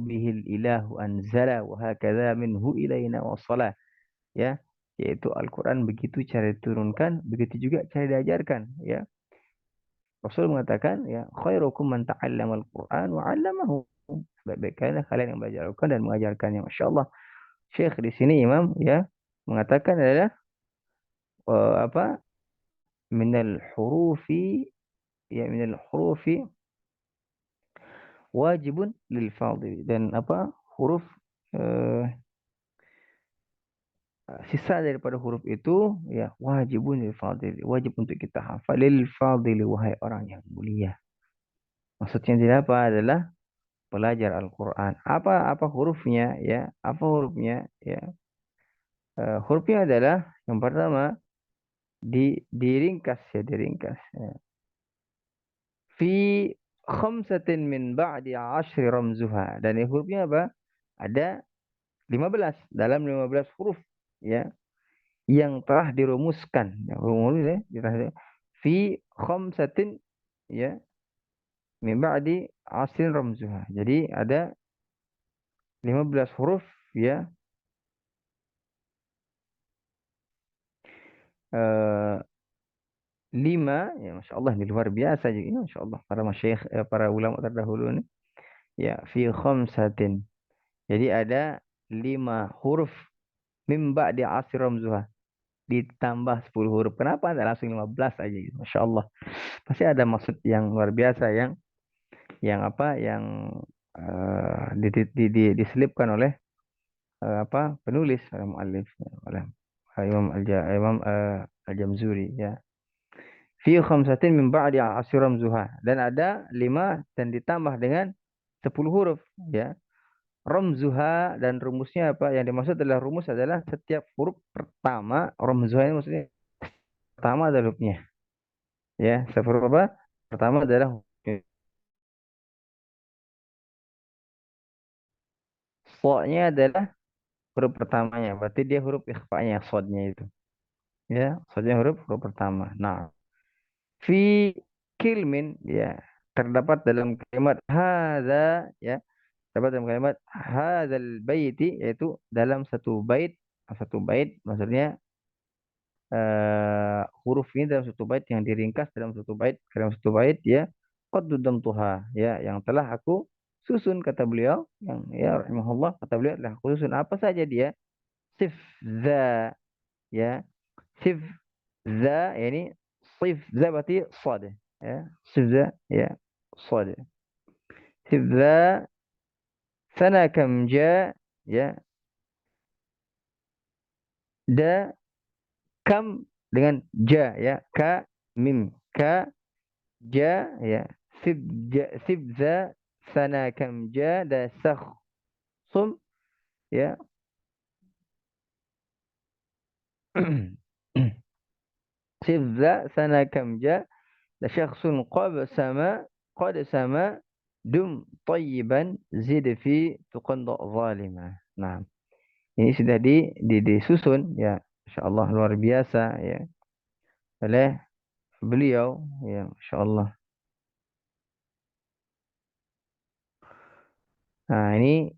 bihil ilahu anzala wa hakadha minhu ilaina wassalah, ya, yaitu Al-Quran begitu cara diturunkan, begitu juga cara diajarkan, ya. Rasul mengatakan, ya, khairukum man ta'allama al-Quran wa 'allamahu. Sebaik-baik kalian yang belajar Al-Quran dan mengajarkannya. Masya Allah. Syekh di sini imam, ya, mengatakan adalah apa? Minal hurufi, ya, minal hurufi wajibun lil fadil, dan apa? Huruf eh, sisa daripada huruf itu, ya, wajibun lil fadil, wajib untuk kita hafal. Lil fadil, wahai orang yang mulia. Maksudnya tidak apa adalah pelajar Al-Qur'an. Apa hurufnya, ya? Apa hurufnya, ya? Hurufnya adalah yang pertama diringkas, ya, diringkas, ya. Fi khamsatin min ba'di 'ashri ramzuha. Dan hurufnya apa? Ada 15, dalam 15 huruf, ya, yang telah dirumuskan. Ya, rumusnya fi khamsatin, ya, min ba'di 'ashrin ramzuha. Jadi ada 15 huruf, ya, eh, 5, ya, Masya Allah, ini luar biasa juga, ya, Masya Allah, para masyayikh, para ulama terdahulu ini, ya, fi khamsatin. Jadi ada 5 huruf min ba'di 'ashri ramzuha, ditambah 10 huruf. Kenapa anda langsung 15 aja gitu? Masya Allah. Pasti ada maksud yang luar biasa yang apa? Yang diselipkan oleh apa? Penulis, oleh muallif, oleh Imam Al-Jamzuri, ya. Fi khamsatin min ba'di asyram zuha, dan ada 5 dan ditambah dengan 10 huruf, ya. Ramzuha, dan rumusnya apa? Yang dimaksud adalah rumus adalah setiap huruf pertama. Ramzuha ini maksudnya pertama adalah hurufnya, ya. Setiap huruf apa? Pertama adalah so-nya adalah huruf pertamanya. Berarti dia huruf ikhfa'nya, sodnya itu. Ya, sodnya huruf pertama. Nah, fi kilmin, ya, terdapat dalam kalimat hadza, ya, terdapat dalam kalimat hadzal baiti, yaitu dalam satu bait maksudnya huruf ini dalam satu bait, yang diringkas dalam satu bait, ya, qad tuha, ya, yang telah aku susun, kata beliau, yang, ya, rahimahullah, kata beliau telah aku susun apa saja dia. Sif za, ya, sif za, yani sif za berarti sad, ya, sif za, ya, sad. Sif za sana kam ja, ya, da kam dengan ja, ya, ka mim, ka ja, ya, sif ja, sif za sana kam ja, da sakh sum, ya. Sif za sana kam ja, لشخص قد سما دم طيبا زد في تقنط ظالمة. Nah, ini sudah disusun, ya, Masya Allah, luar biasa, ya, oleh beliau, ya, Masya Allah. Nah, ini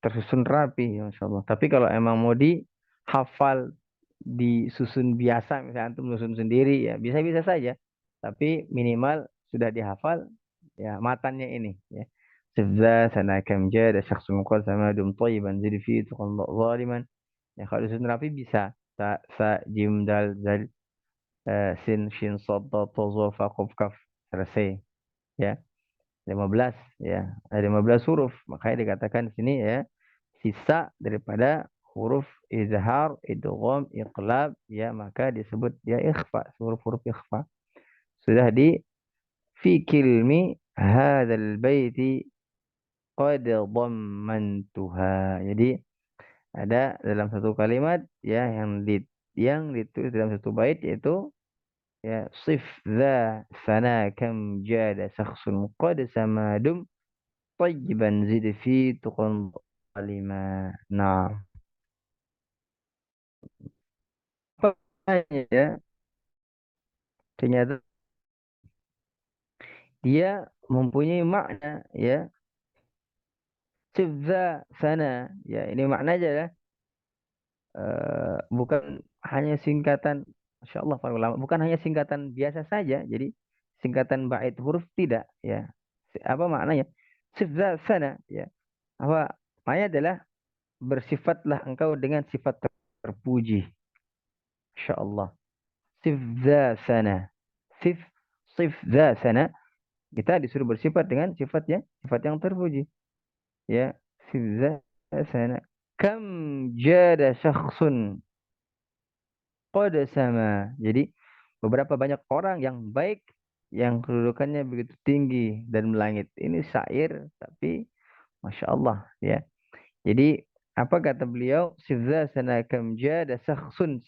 tersusun rapi, Masya Allah. Tapi kalau emang mau dihafal, disusun biasa, misalnya antum susun sendiri, ya bisa-bisa saja. Tapi minimal sudah dihafal, ya matannya ini. Ya. Sifza sana kam jada syakhsun qad sama dum tayyiban zid fi tuqan zaliman. Ya kalau disusun rapi bisa. Sa jim dal zal sin shin sad ta ta za fa qaf kaf selesai. Ya. 15 ya. Ada 15 huruf. Makanya dikatakan di sini ya sisa daripada huruf izhar, idgham, iqlab ya maka disebut dia ikhfa, huruf-huruf ikhfa. Sudah di fi kilmi hadzal baiti qad dhammantuha. Jadi ada dalam satu kalimat ya yang ditulis dalam satu bait yaitu ya sif dza sana kam jada syakhsun qad samadum tayyiban zid fi tuqan lima. Nah, apa ya? Ternyata dia mempunyai makna ya. Sifza sana ya ini maknanya adalah bukan hanya singkatan. Masya Allah para ulama bukan hanya singkatan biasa saja jadi singkatan bait huruf tidak ya apa maknanya sifza sana ya apa maknanya adalah bersifatlah engkau dengan sifat terpuji. Masya Allah sifza sana sif sifza sana kita disuruh bersifat dengan sifatnya sifat yang terpuji ya sifza sana kam jada syakhsun qad sama jadi beberapa banyak orang yang baik yang kedudukannya begitu tinggi dan melangit ini syair tapi masya Allah ya jadi apa kata beliau sifza sana kam jada syakhsun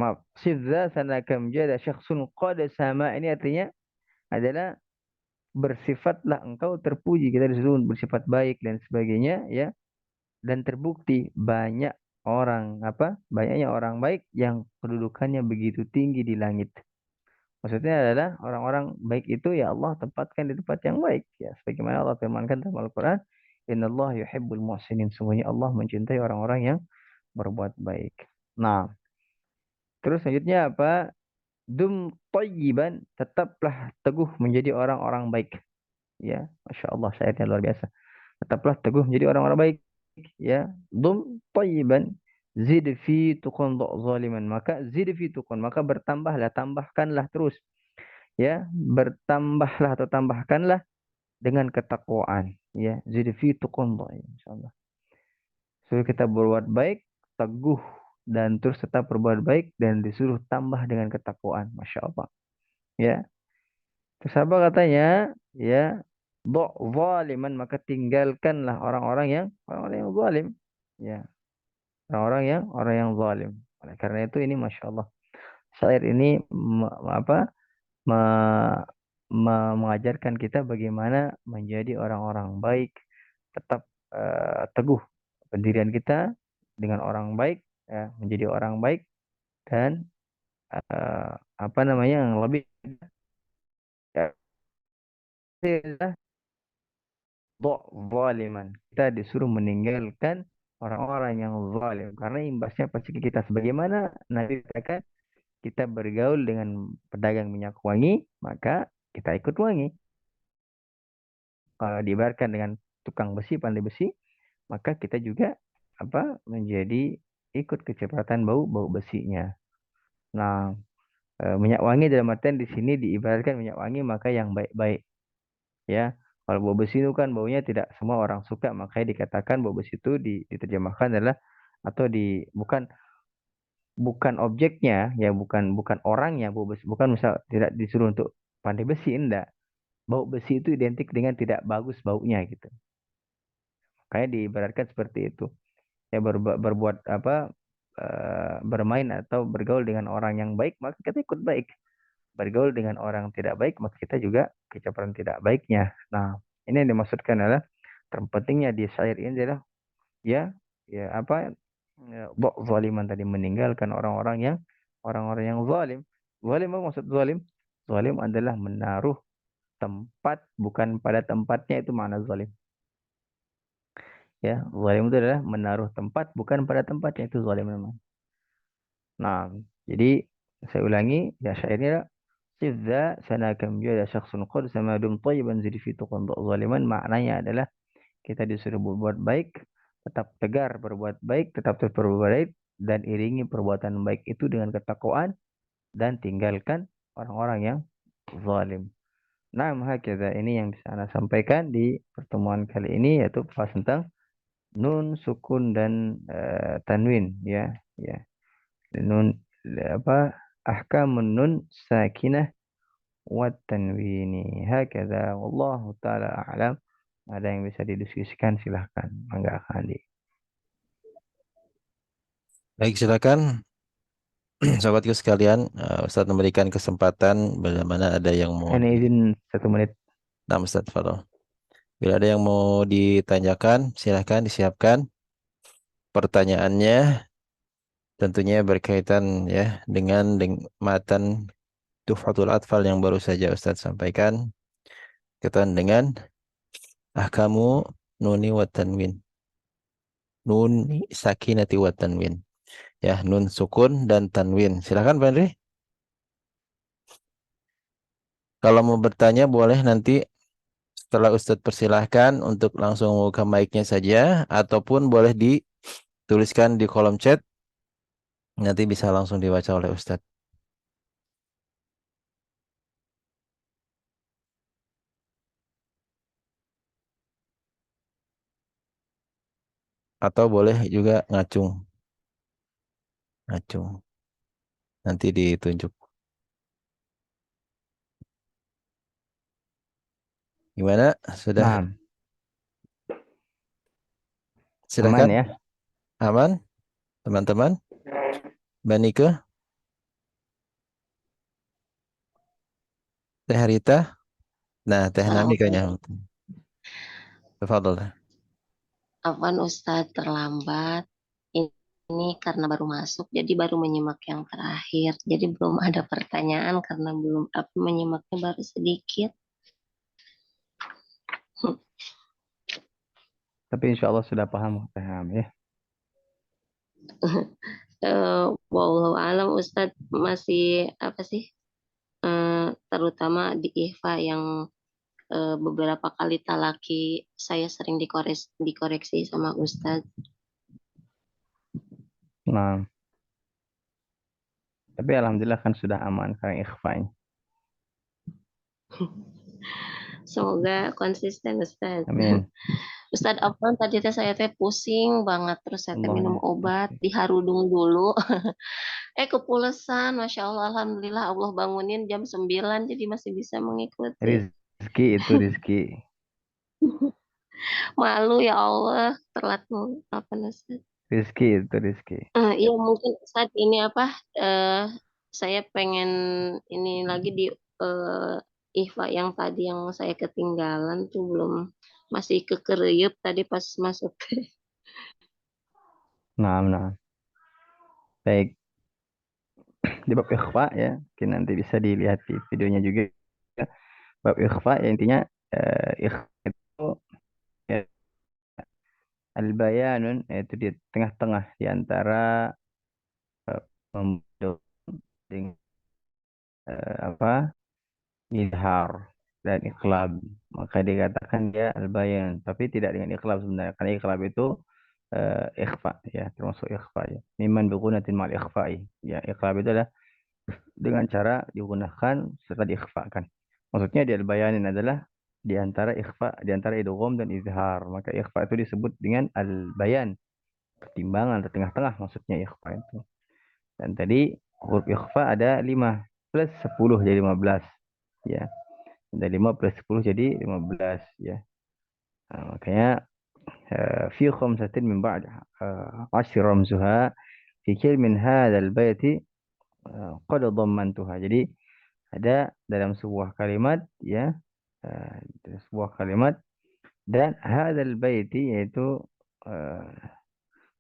maaf sifza sana kam jada syakhsun qad sama ini artinya adalah bersifatlah engkau terpuji kita disuruh bersifat baik dan sebagainya ya dan terbukti banyak orang apa banyaknya orang baik yang kedudukannya begitu tinggi di langit maksudnya adalah orang-orang baik itu ya Allah tempatkan di tempat yang baik ya sebagaimana Allah firmankan dalam Al-Qur'an innallaha yuhibbul muhsinin sungguhnya Allah mencintai orang-orang yang berbuat baik. Nah terus selanjutnya apa dum tayyiban tetaplah teguh menjadi orang-orang baik ya Masya Allah syairnya luar biasa tetaplah teguh menjadi orang-orang baik ya dum tayyiban zid fi tuqan zaliman maka zid fi tuqan maka bertambahlah tambahkanlah terus ya bertambahlah atau tambahkanlah dengan ketakwaan ya zid fi tuqan insyaallah suruh kita berbuat baik teguh dan terus tetap berbuat baik dan disuruh tambah dengan ketakwaan Masya Allah ya terus apa katanya ya zaliman maka tinggalkanlah orang-orang yang zalim ya orang yang zalim. Oleh karena itu ini masya Allah syair ini apa me- mengajarkan kita bagaimana menjadi orang-orang baik, tetap teguh pendirian kita dengan orang baik, ya, menjadi orang baik dan apa namanya yang lebih adalah zaliman. Kita disuruh meninggalkan orang-orang yang zalim karena imbasnya pasti ke kita sebagaimana Nabi katakan kita bergaul dengan pedagang minyak wangi, maka kita ikut wangi. Kalau diibaratkan dengan tukang besi, pandai besi, maka kita juga apa menjadi ikut kecepatan bau besinya. Nah, minyak wangi dalam artian di sini diibaratkan minyak wangi maka yang baik-baik, ya. Kalau bau besi itu kan baunya tidak semua orang suka, makanya dikatakan bau besi itu diterjemahkan adalah atau bukan objeknya ya bukan orangnya bau besi bukan misal tidak disuruh untuk pandai besi enggak bau besi itu identik dengan tidak bagus baunya gitu kayak diibaratkan seperti itu ya berbuat apa bermain atau bergaul dengan orang yang baik maka kita ikut baik bergaul dengan orang tidak baik maka kita juga kecaperan tidak baiknya nah ini yang dimaksudkan adalah terpentingnya di syair ini adalah ya ya apa ya, zaliman tadi meninggalkan orang-orang yang zalim. Zalim apa maksud zalim? Zalim adalah menaruh tempat bukan pada tempatnya itu makna zalim. Ya, zalim itu adalah menaruh tempat bukan pada tempatnya, itu zalim namanya. Nah, jadi saya ulangi ya syairnya Sidza sana kam jada syakhsun qad sama dum tayyiban zid fi tuqan zaliman, maknanya adalah kita disuruh berbuat baik, tetap tegar berbuat baik, tetap terus berbuat baik dan iringi perbuatan baik itu dengan ketakwaan dan tinggalkan orang-orang yang zalim. Nah, hakeza ini yang bisa Anda sampaikan di pertemuan kali ini, yaitu bahas tentang nun, sukun dan tanwin ya, ya. Nun apa? Ahkamun nun sakinah wa tanwini. Hakeza wallahu taala a'lam. Ada yang bisa didiskusikan silahkan. Mangga Andi. Baik, silakan sobatku sekalian. Ustadz memberikan kesempatan bila mana ada yang mau Ini izin 1 menit. Nah, Ustadz Fadol. Bila ada yang mau ditanyakan, silahkan disiapkan pertanyaannya. Tentunya berkaitan ya dengan matan Tuhfatul Atfal yang baru saja Ustadz sampaikan. Berkaitan dengan ahkamu nuni wa tanwin. Nun sakinati wa tanwin. Ya, nun sukun dan tanwin. Silakan Pak Henry. Kalau mau bertanya boleh nanti setelah Ustadz persilahkan untuk langsung membuka mic-nya saja, ataupun boleh dituliskan di kolom chat, nanti bisa langsung dibaca oleh Ustadz. Atau boleh juga ngacung. Ngacung. Nanti ditunjuk. Gimana? Sudah? Nah, Silakan. aman ya. Aman, teman-teman. Mbak Nike, Teh Rita. Nah, Teh Nami kayaknya. Tafadhol. Afwan Ustadz terlambat. Ini karena baru masuk, jadi baru menyimak yang terakhir. Jadi belum ada pertanyaan karena belum menyimaknya baru sedikit. Tapi insya Allah sudah paham ya. Wallahu alam Ustadz masih apa sih? Terutama di IHFA yang beberapa kali talaki saya sering dikoreksi sama Ustadz. Nah, tapi alhamdulillah kan sudah aman sekarang ikhfanya. Semoga konsisten Ustadz. Amin. Ustadz Afwan tadi saya pusing banget, terus saya Allah minum ya. obat diharudung dulu. Kepulesan, Masya Allah, Alhamdulillah Allah bangunin jam 9 jadi masih bisa mengikuti. Rizki itu rizki. Malu ya Allah, telat apa Ustadz? Rizki itu rizki. Iya mungkin saat ini apa saya pengen ini lagi di IHFA yang tadi yang saya ketinggalan tuh belum masih kekereyup tadi pas masuk. Nah. Baik. Di bab ikhfa ya, mungkin nanti bisa dilihat di videonya juga. Bab ikhfa ya intinya ikhfa itu ya, al-bayanun yaitu di tengah-tengah di antara membentuk dengan apa? Izhar dan iqlab. Maka dikatakan dia al-bayan, tapi tidak dengan iqlab sebenarnya. Karena iqlab itu ikhfa ya, termasuk ikhfa ya. Mimman bigunatin mal ikhfa'i. Ya, iqlab itu adalah dengan cara digunakan serta diikhfakan. Maksudnya di al-bayanin adalah di antara ikhfa, di antara idgham dan izhar. Maka ikhfa itu disebut dengan al-bayan, pertimbangan atau tengah-tengah maksudnya ikhfa itu. Dan tadi huruf ikhfa ada 5 plus 10 jadi 15 ya. Ada 5 plus 10 jadi 15 ya. Nah, makanya fi khamsatin min ba'd 10 ramzuha fi min hadzal baiti qad dhammantuha. Jadi ada dalam sebuah kalimat ya, dalam sebuah kalimat, dan hadzal baiti yaitu eh,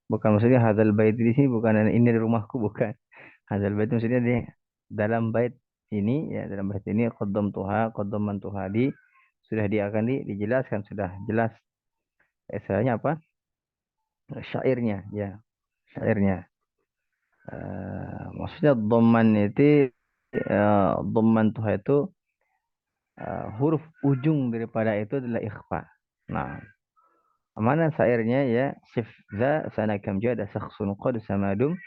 bukan maksudnya hadzal baiti di sini bukan ini rumahku, bukan. Hadzal bait maksudnya di dalam bait ini ya, dalam bait ini qaddamtuha di sudah dia akan dijelaskan, sudah jelas istilahnya apa? syairnya, ya, syairnya. Maksudnya dhamman itu dhamman tuh itu huruf ujung daripada itu adalah ikhfa. Nah, mana syairnya ya? Sif za sana kam jada shakhsun qad samadum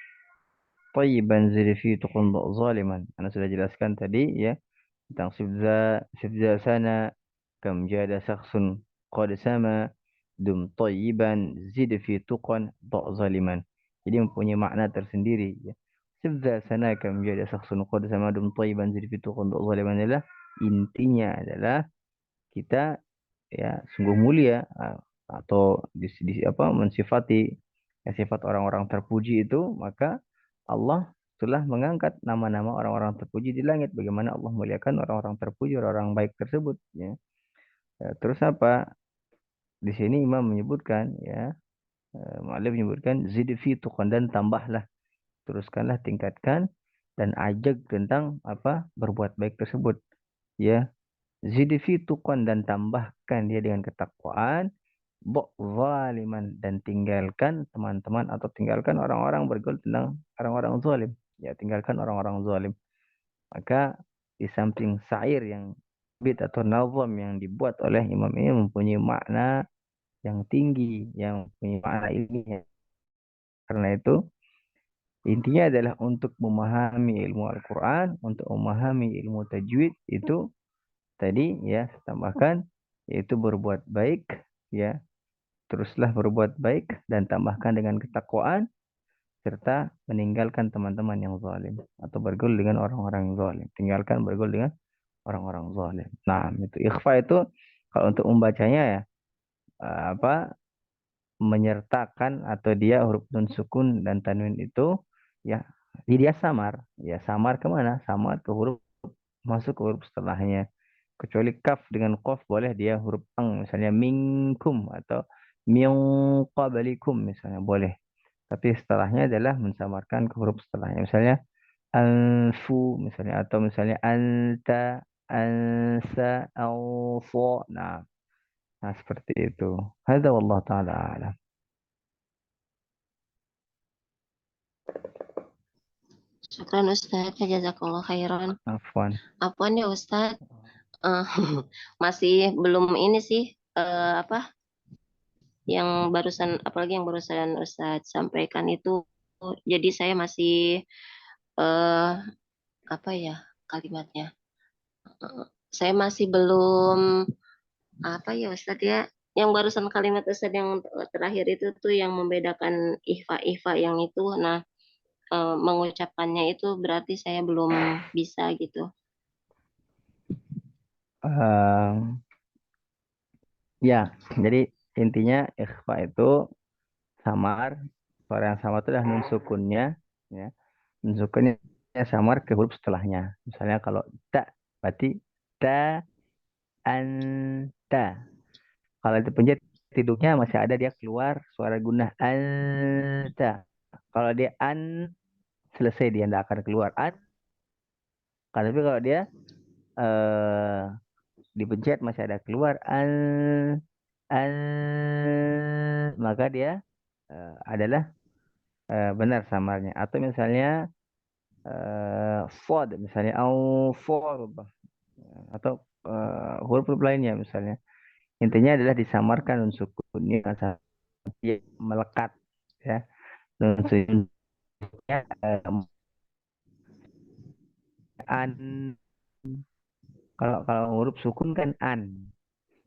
tayyiban zid fi tuqun zaliman. Anda sudah jelaskan tadi ya tentang sif za sana kam jada shakhsun qad sama dum tayyiban zid fi tuqan zaliman. Jadi mempunyai makna tersendiri ya. Sif za sana kam jada shakhsun qad sama dum tayyiban zid fi tuqan zaliman adalah intinya adalah kita ya sungguh mulia atau apa mensifati ya, sifat orang-orang terpuji itu, maka Allah telah mengangkat nama-nama orang-orang terpuji di langit. Bagaimana Allah muliakan orang-orang terpuji, orang-orang baik tersebut ya. Terus apa? Di sini Imam menyebutkan ya, Mu'allif menyebutkan zid fi tuqan, dan tambahlah, teruskanlah, tingkatkan dan ajak tentang apa? Berbuat baik tersebut ya. Zid fi tuqan, dan tambahkan dia dengan ketakwaan, zaliman, dan tinggalkan teman-teman atau tinggalkan orang-orang bergaul tentang orang-orang zalim. Ya, tinggalkan orang-orang zalim. Maka di samping syair yang bait atau nazam yang dibuat oleh imam ini mempunyai makna yang tinggi, yang mempunyai makna ilmiah. Karena itu intinya adalah untuk memahami ilmu Al-Quran, untuk memahami ilmu tajwid itu tadi ya saya tambahkan, yaitu berbuat baik ya, teruslah berbuat baik dan tambahkan dengan ketakwaan, serta meninggalkan teman-teman yang zalim atau bergaul dengan orang-orang yang zalim. Tinggalkan bergaul dengan orang-orang zalim. Nah, itu ikhfa itu kalau untuk membacanya ya apa menyertakan atau dia huruf nun sukun dan tanwin itu ya dia samar. Ya samar kemana? Samar ke huruf, masuk ke huruf setelahnya. Kecuali kaf dengan qaf boleh dia huruf ang, misalnya minkum atau min qablikum misalnya boleh. Tapi setelahnya adalah mensamarkan ke huruf setelahnya. Misalnya anfu misalnya, atau misalnya anta, ansa, awfo. Nah, seperti itu. Hadza wallahu taala a'lam. Syukran Ustaz, jazakallah khairan. Afwan. Apaan ya Ustaz? Eh, masih belum ini sih apa yang barusan, apalagi yang barusan Ustaz sampaikan itu. Jadi saya masih eh apa ya kalimatnya? Saya masih belum apa ya Ustaz ya? Yang barusan kalimat Ustaz yang terakhir itu tuh yang membedakan ihfa yang itu. Nah, mengucapkannya itu berarti saya belum bisa gitu. Ehm, ya, jadi intinya ikhfa itu samar. Suara yang sama itu adalah nun sukunnya ya. Nun sukunnya samar ke huruf setelahnya. Misalnya kalau ta berarti ta, anta. Kalau itu pencet tiduknya masih ada, dia keluar suara gunah anta. Kalau dia an, selesai, dia tidak akan keluar an. Tapi kalau dia eh, dipencet masih ada keluar an, maka dia adalah benar samarnya. Atau misalnya fod, misalnya au for, atau huruf-huruf lainnya misalnya. Intinya adalah disamarkan nun sukunnya sampai melekat ya. Nun sukunnya an. Kalau huruf sukun kan an.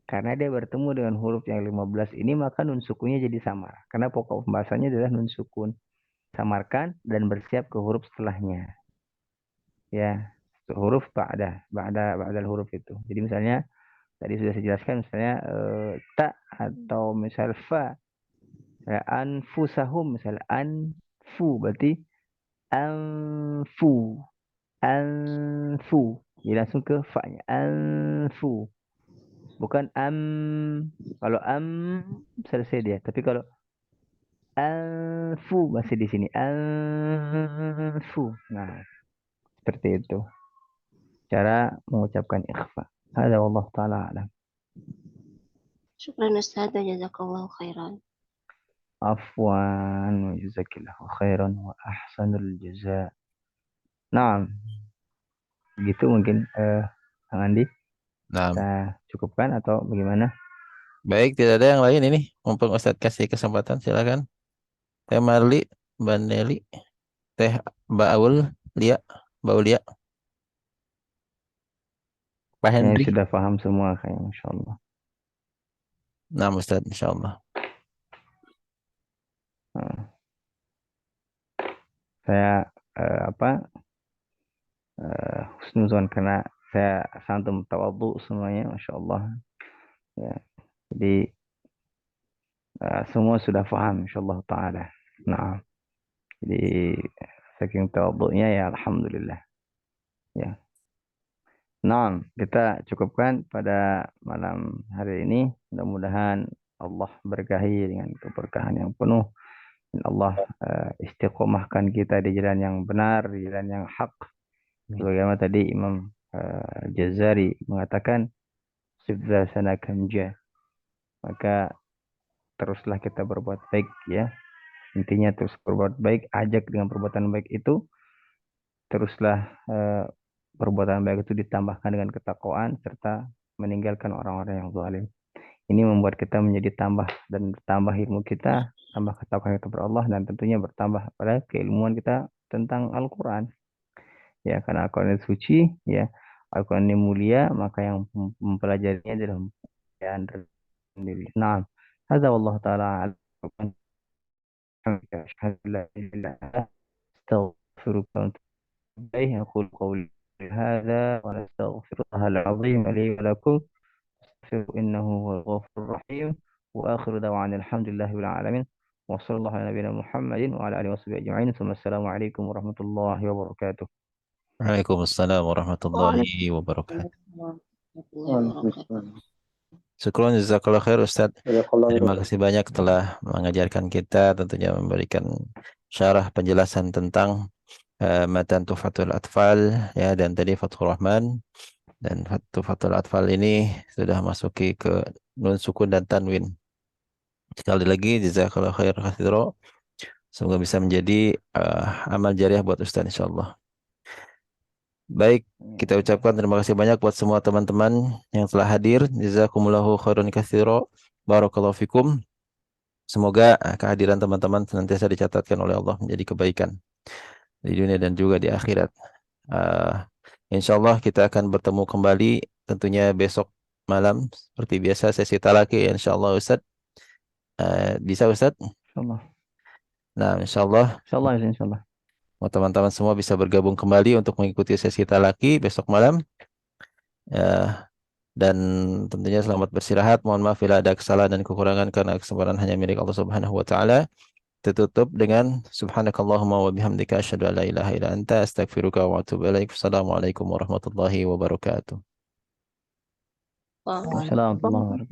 Karena dia bertemu dengan huruf yang 15 ini, maka nun sukunnya jadi samar. Karena pokok pembahasannya adalah nun sukun. Samarkan dan bersiap ke huruf setelahnya. Ya, huruf ba'dal huruf itu. Jadi misalnya tadi sudah saya jelaskan, misalnya ta atau misal fa. Misalnya anfusahum, misalnya anfu berarti anfu, anfu. Jadi langsung ke fa-nya, anfu. Bukan kalau selesai dia. Tapi kalau anfu masih di sini, anfu. Nah, seperti itu cara mengucapkan ikhfa. Ada Allah taala alam. Syukran Ustaz, jazakallah khairan. Afwan, jazakillahu khairan wa ahsanul jaza. Nah, gitu mungkin Kang Andi. Nah, Kita cukupkan atau bagaimana? baik, tidak ada yang lain ini. Mumpung Ustadz kasih kesempatan, silakan. Teh Marli, Mbak Nelly, Teh Mbak Aul, Lia, Mbak Ulia, Pak Kayaknya Henry. sudah paham semua kayaknya, Masya Allah. Nah, Ustadz, insya Allah. Nah, saya apa husnuzon karena saya santum tawadhu semuanya, Masya Allah. Ya, jadi semua sudah paham, Insya Allah Taala. Nah, jadi saking tawadhunya ya, Alhamdulillah. Ya. Nah, kita cukupkan pada malam hari ini. Mudah-mudahan Allah berkahi dengan keberkahan yang penuh. Dan Allah istiqomahkan kita di jalan yang benar, di jalan yang hak. Sebagaimana tadi Imam Jazari mengatakan, "Sibza sana kamja." Maka teruslah kita berbuat baik ya. Intinya terus berbuat baik, ajak dengan perbuatan baik itu, teruslah perbuatan baik itu ditambahkan dengan ketakwaan serta meninggalkan orang-orang yang zalim. Ini membuat kita menjadi tambah dan bertambah ilmu kita, tambah ketakwaan kita kepada Allah dan tentunya bertambah pada keilmuan kita tentang Al-Qur'an. Ya, karena Al-Qur'an itu suci, ya. Al-Qur'an ini mulia, maka yang mempelajarinya adalah kemuliaan sendiri. Nah, hadza wallahu taala a'lam. أشهد أن لا إله إلا أنت أستغفرك وأتوب إليه أقول قولي هذا وأستغفر الله العظيم لي ولكم أستغفر إنه هو الغفور الرحيم وآخر دعوانا الحمد لله رب العالمين وصلى الله على نبينا محمد وعلى آله وصحبه أجمعين ثم السلام عليكم ورحمة الله وبركاته. Waalaikumsalam warahmatullahi wabarakatuh. Syukron, jazakallah khair Ustaz. Terima kasih banyak telah mengajarkan kita, tentunya memberikan syarah penjelasan tentang matan Tuhfatul Atfal ya, dan tadi Fathur Rahman, dan Tuhfatul Atfal ini sudah masuki ke nun sukun dan tanwin. Sekali lagi jazakallah khair katsira. Semoga bisa menjadi amal jariah buat Ustaz insyaallah. Baik, kita ucapkan terima kasih banyak buat semua teman-teman yang telah hadir. Jazakumullahu khairan katsira. Barakallahu fikum. Semoga kehadiran teman-teman senantiasa dicatatkan oleh Allah menjadi kebaikan di dunia dan juga di akhirat. Insya Allah kita akan bertemu kembali tentunya besok malam seperti biasa sesi talaki insya Allah Ustaz. Bisa Ustaz? InsyaAllah. Nah, insya Allah. InsyaAllah. Teman-teman semua bisa bergabung kembali untuk mengikuti sesi talaki besok malam. Dan tentunya selamat beristirahat. Mohon maaf bila ada kesalahan dan kekurangan karena kesempurnaan hanya milik Allah Subhanahu wa taala. Tutup dengan subhanakallahumma wa bihamdika asyhadu an la ilaha illa anta astaghfiruka wa atubu ilaik. Assalamualaikum warahmatullahi wabarakatuh. Wah. Assalamualaikum warahmatullahi wabarakatuh.